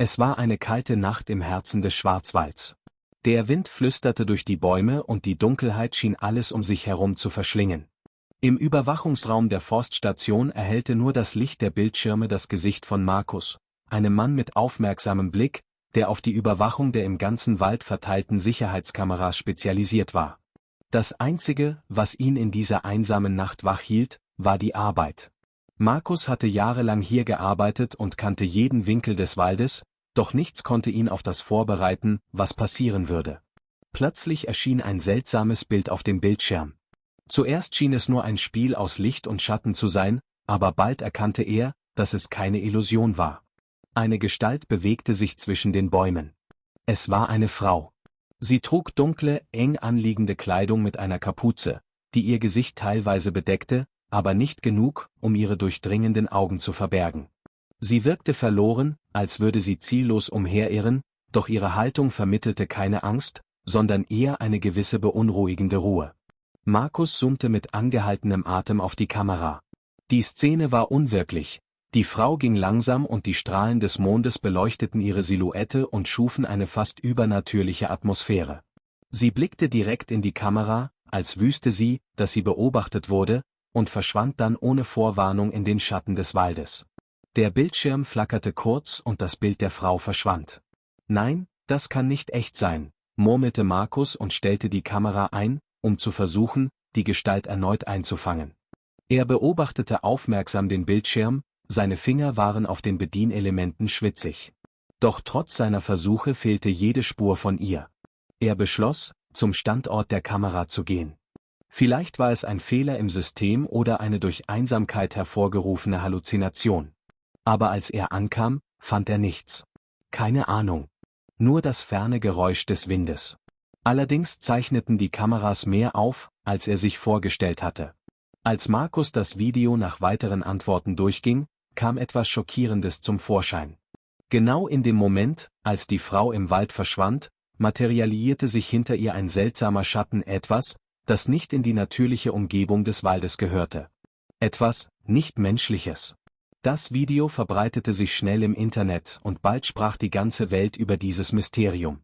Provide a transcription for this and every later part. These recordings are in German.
Es war eine kalte Nacht im Herzen des Schwarzwalds. Der Wind flüsterte durch die Bäume und die Dunkelheit schien alles um sich herum zu verschlingen. Im Überwachungsraum der Forststation erhellte nur das Licht der Bildschirme das Gesicht von Markus, einem Mann mit aufmerksamem Blick, der auf die Überwachung der im ganzen Wald verteilten Sicherheitskameras spezialisiert war. Das Einzige, was ihn in dieser einsamen Nacht wach hielt, war die Arbeit. Markus hatte jahrelang hier gearbeitet und kannte jeden Winkel des Waldes, doch nichts konnte ihn auf das vorbereiten, was passieren würde. Plötzlich erschien ein seltsames Bild auf dem Bildschirm. Zuerst schien es nur ein Spiel aus Licht und Schatten zu sein, aber bald erkannte er, dass es keine Illusion war. Eine Gestalt bewegte sich zwischen den Bäumen. Es war eine Frau. Sie trug dunkle, eng anliegende Kleidung mit einer Kapuze, die ihr Gesicht teilweise bedeckte, aber nicht genug, um ihre durchdringenden Augen zu verbergen. Sie wirkte verloren, als würde sie ziellos umherirren, doch ihre Haltung vermittelte keine Angst, sondern eher eine gewisse beunruhigende Ruhe. Markus zoomte mit angehaltenem Atem auf die Kamera. Die Szene war unwirklich. Die Frau ging langsam und die Strahlen des Mondes beleuchteten ihre Silhouette und schufen eine fast übernatürliche Atmosphäre. Sie blickte direkt in die Kamera, als wüsste sie, dass sie beobachtet wurde, und verschwand dann ohne Vorwarnung in den Schatten des Waldes. Der Bildschirm flackerte kurz und das Bild der Frau verschwand. Nein, das kann nicht echt sein, murmelte Markus und stellte die Kamera ein, um zu versuchen, die Gestalt erneut einzufangen. Er beobachtete aufmerksam den Bildschirm, seine Finger waren auf den Bedienelementen schwitzig. Doch trotz seiner Versuche fehlte jede Spur von ihr. Er beschloss, zum Standort der Kamera zu gehen. Vielleicht war es ein Fehler im System oder eine durch Einsamkeit hervorgerufene Halluzination. Aber als er ankam, fand er nichts. Keine Ahnung. Nur das ferne Geräusch des Windes. Allerdings zeichneten die Kameras mehr auf, als er sich vorgestellt hatte. Als Markus das Video nach weiteren Antworten durchging, kam etwas Schockierendes zum Vorschein. Genau in dem Moment, als die Frau im Wald verschwand, materialisierte sich hinter ihr ein seltsamer Schatten, etwas, das nicht in die natürliche Umgebung des Waldes gehörte. Etwas Nicht-Menschliches. Das Video verbreitete sich schnell im Internet und bald sprach die ganze Welt über dieses Mysterium.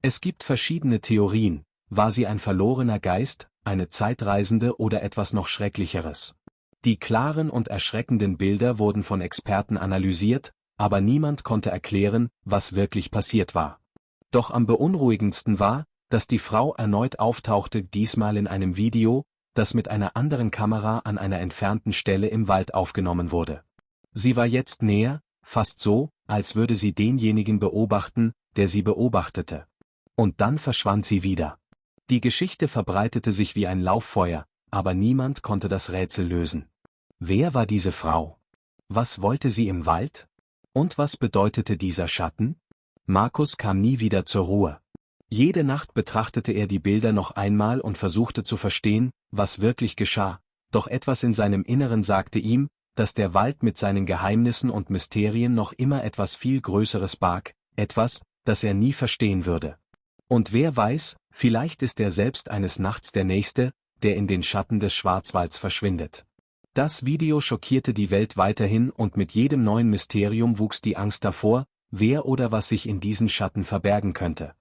Es gibt verschiedene Theorien: War sie ein verlorener Geist, eine Zeitreisende oder etwas noch Schrecklicheres? Die klaren und erschreckenden Bilder wurden von Experten analysiert, aber niemand konnte erklären, was wirklich passiert war. Doch am beunruhigendsten war, dass die Frau erneut auftauchte, diesmal in einem Video, das mit einer anderen Kamera an einer entfernten Stelle im Wald aufgenommen wurde. Sie war jetzt näher, fast so, als würde sie denjenigen beobachten, der sie beobachtete. Und dann verschwand sie wieder. Die Geschichte verbreitete sich wie ein Lauffeuer, aber niemand konnte das Rätsel lösen. Wer war diese Frau? Was wollte sie im Wald? Und was bedeutete dieser Schatten? Markus kam nie wieder zur Ruhe. Jede Nacht betrachtete er die Bilder noch einmal und versuchte zu verstehen, was wirklich geschah, doch etwas in seinem Inneren sagte ihm, dass der Wald mit seinen Geheimnissen und Mysterien noch immer etwas viel Größeres barg, etwas, das er nie verstehen würde. Und wer weiß, vielleicht ist er selbst eines Nachts der Nächste, der in den Schatten des Schwarzwalds verschwindet. Das Video schockierte die Welt weiterhin und mit jedem neuen Mysterium wuchs die Angst davor, wer oder was sich in diesen Schatten verbergen könnte.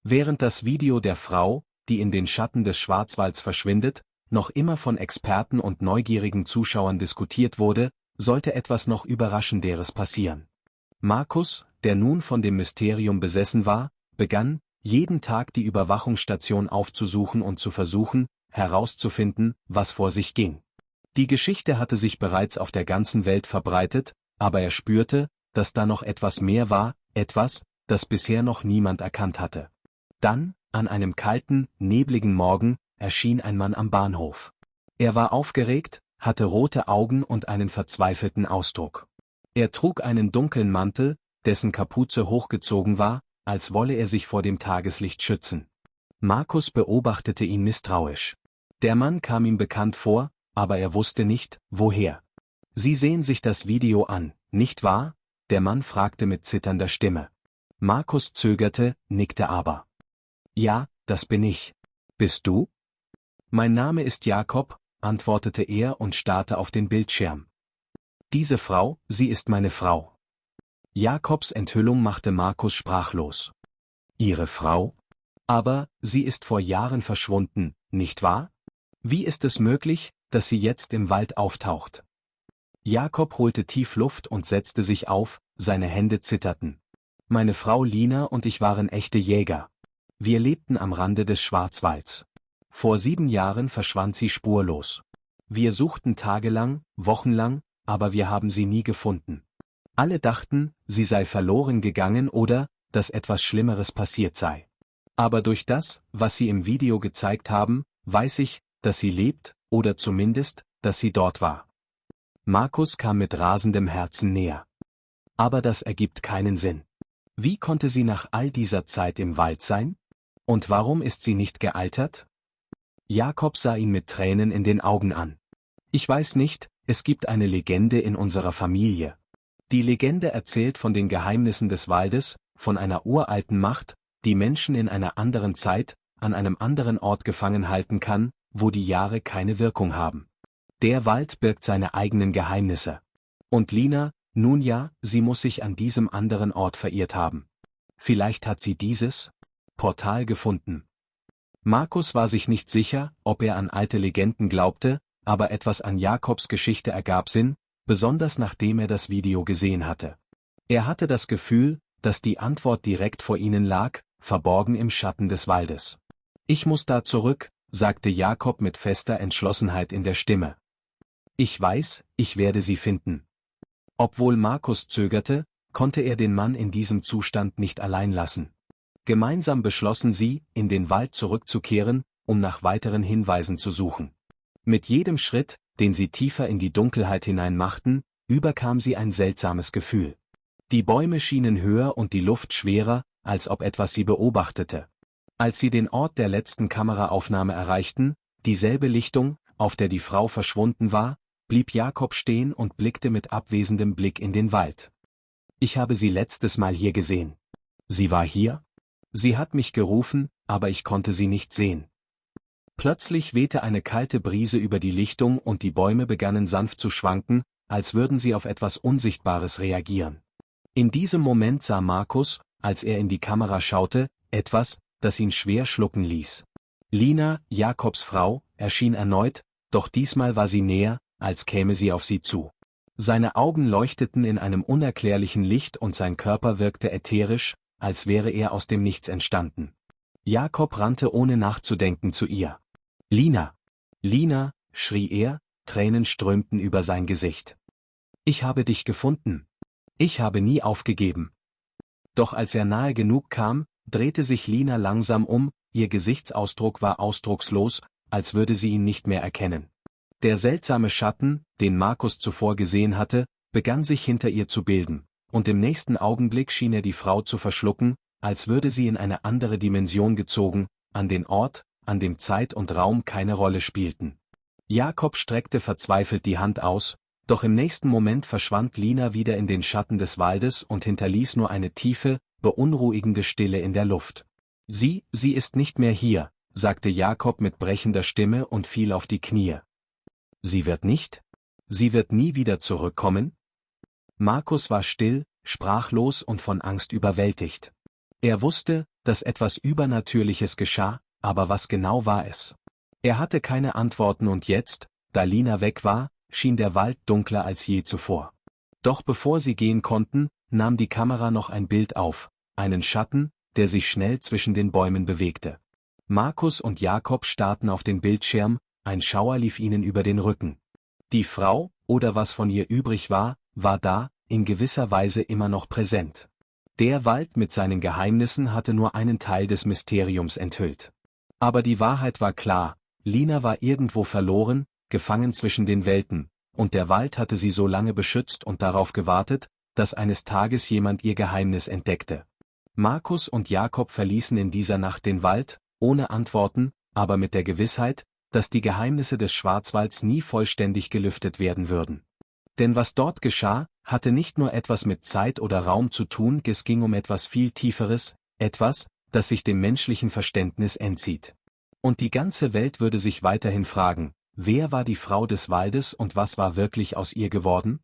Während das Video der Frau, die in den Schatten des Schwarzwalds verschwindet, noch immer von Experten und neugierigen Zuschauern diskutiert wurde, sollte etwas noch Überraschenderes passieren. Markus, der nun von dem Mysterium besessen war, begann, jeden Tag die Überwachungsstation aufzusuchen und zu versuchen, herauszufinden, was vor sich ging. Die Geschichte hatte sich bereits auf der ganzen Welt verbreitet, aber er spürte, dass da noch etwas mehr war, etwas, das bisher noch niemand erkannt hatte. Dann, an einem kalten, nebligen Morgen, erschien ein Mann am Bahnhof. Er war aufgeregt, hatte rote Augen und einen verzweifelten Ausdruck. Er trug einen dunklen Mantel, dessen Kapuze hochgezogen war, als wolle er sich vor dem Tageslicht schützen. Markus beobachtete ihn misstrauisch. Der Mann kam ihm bekannt vor, aber er wusste nicht, woher. »Sie sehen sich das Video an, nicht wahr?« Der Mann fragte mit zitternder Stimme. Markus zögerte, nickte aber. »Ja, das bin ich. Bist du?« »Mein Name ist Jakob«, antwortete er und starrte auf den Bildschirm. »Diese Frau, sie ist meine Frau.« Jakobs Enthüllung machte Markus sprachlos. Ihre Frau? Aber, sie ist vor Jahren verschwunden, nicht wahr? Wie ist es möglich, dass sie jetzt im Wald auftaucht? Jakob holte tief Luft und setzte sich auf, seine Hände zitterten. Meine Frau Lina und ich waren echte Jäger. Wir lebten am Rande des Schwarzwalds. Vor 7 Jahren verschwand sie spurlos. Wir suchten tagelang, wochenlang, aber wir haben sie nie gefunden. Alle dachten, sie sei verloren gegangen oder, dass etwas Schlimmeres passiert sei. Aber durch das, was sie im Video gezeigt haben, weiß ich, dass sie lebt, oder zumindest, dass sie dort war. Markus kam mit rasendem Herzen näher. Aber das ergibt keinen Sinn. Wie konnte sie nach all dieser Zeit im Wald sein? Und warum ist sie nicht gealtert? Jakob sah ihn mit Tränen in den Augen an. Ich weiß nicht, es gibt eine Legende in unserer Familie. Die Legende erzählt von den Geheimnissen des Waldes, von einer uralten Macht, die Menschen in einer anderen Zeit, an einem anderen Ort gefangen halten kann, wo die Jahre keine Wirkung haben. Der Wald birgt seine eigenen Geheimnisse. Und Lina, nun ja, sie muss sich an diesem anderen Ort verirrt haben. Vielleicht hat sie dieses Portal gefunden. Markus war sich nicht sicher, ob er an alte Legenden glaubte, aber etwas an Jakobs Geschichte ergab Sinn, besonders nachdem er das Video gesehen hatte. Er hatte das Gefühl, dass die Antwort direkt vor ihnen lag, verborgen im Schatten des Waldes. Ich muss da zurück, sagte Jakob mit fester Entschlossenheit in der Stimme. Ich weiß, ich werde sie finden. Obwohl Markus zögerte, konnte er den Mann in diesem Zustand nicht allein lassen. Gemeinsam beschlossen sie, in den Wald zurückzukehren, um nach weiteren Hinweisen zu suchen. Mit jedem Schritt, den sie tiefer in die Dunkelheit hinein machten, überkam sie ein seltsames Gefühl. Die Bäume schienen höher und die Luft schwerer, als ob etwas sie beobachtete. Als sie den Ort der letzten Kameraaufnahme erreichten, dieselbe Lichtung, auf der die Frau verschwunden war, blieb Jakob stehen und blickte mit abwesendem Blick in den Wald. Ich habe sie letztes Mal hier gesehen. Sie war hier? Sie hat mich gerufen, aber ich konnte sie nicht sehen. Plötzlich wehte eine kalte Brise über die Lichtung und die Bäume begannen sanft zu schwanken, als würden sie auf etwas Unsichtbares reagieren. In diesem Moment sah Markus, als er in die Kamera schaute, etwas, das ihn schwer schlucken ließ. Lina, Jakobs Frau, erschien erneut, doch diesmal war sie näher, als käme sie auf sie zu. Seine Augen leuchteten in einem unerklärlichen Licht und sein Körper wirkte ätherisch, als wäre er aus dem Nichts entstanden. Jakob rannte ohne nachzudenken zu ihr. »Lina! Lina!« schrie er, Tränen strömten über sein Gesicht. »Ich habe dich gefunden. Ich habe nie aufgegeben.« Doch als er nahe genug kam, drehte sich Lina langsam um, ihr Gesichtsausdruck war ausdruckslos, als würde sie ihn nicht mehr erkennen. Der seltsame Schatten, den Markus zuvor gesehen hatte, begann sich hinter ihr zu bilden, und im nächsten Augenblick schien er die Frau zu verschlucken, als würde sie in eine andere Dimension gezogen, an den Ort, an dem Zeit und Raum keine Rolle spielten. Jakob streckte verzweifelt die Hand aus, doch im nächsten Moment verschwand Lina wieder in den Schatten des Waldes und hinterließ nur eine tiefe, beunruhigende Stille in der Luft. Sie ist nicht mehr hier«, sagte Jakob mit brechender Stimme und fiel auf die Knie. »Sie wird nicht? Sie wird nie wieder zurückkommen?« Markus war still, sprachlos und von Angst überwältigt. Er wusste, dass etwas Übernatürliches geschah, aber was genau war es? Er hatte keine Antworten und jetzt, da Lina weg war, schien der Wald dunkler als je zuvor. Doch bevor sie gehen konnten, nahm die Kamera noch ein Bild auf, einen Schatten, der sich schnell zwischen den Bäumen bewegte. Markus und Jakob starrten auf den Bildschirm, ein Schauer lief ihnen über den Rücken. Die Frau, oder was von ihr übrig war, war da, in gewisser Weise immer noch präsent. Der Wald mit seinen Geheimnissen hatte nur einen Teil des Mysteriums enthüllt. Aber die Wahrheit war klar, Lina war irgendwo verloren, gefangen zwischen den Welten, und der Wald hatte sie so lange beschützt und darauf gewartet, dass eines Tages jemand ihr Geheimnis entdeckte. Markus und Jakob verließen in dieser Nacht den Wald, ohne Antworten, aber mit der Gewissheit, dass die Geheimnisse des Schwarzwalds nie vollständig gelüftet werden würden. Denn was dort geschah, hatte nicht nur etwas mit Zeit oder Raum zu tun, es ging um etwas viel Tieferes, etwas, das sich dem menschlichen Verständnis entzieht. Und die ganze Welt würde sich weiterhin fragen, wer war die Frau des Waldes und was war wirklich aus ihr geworden?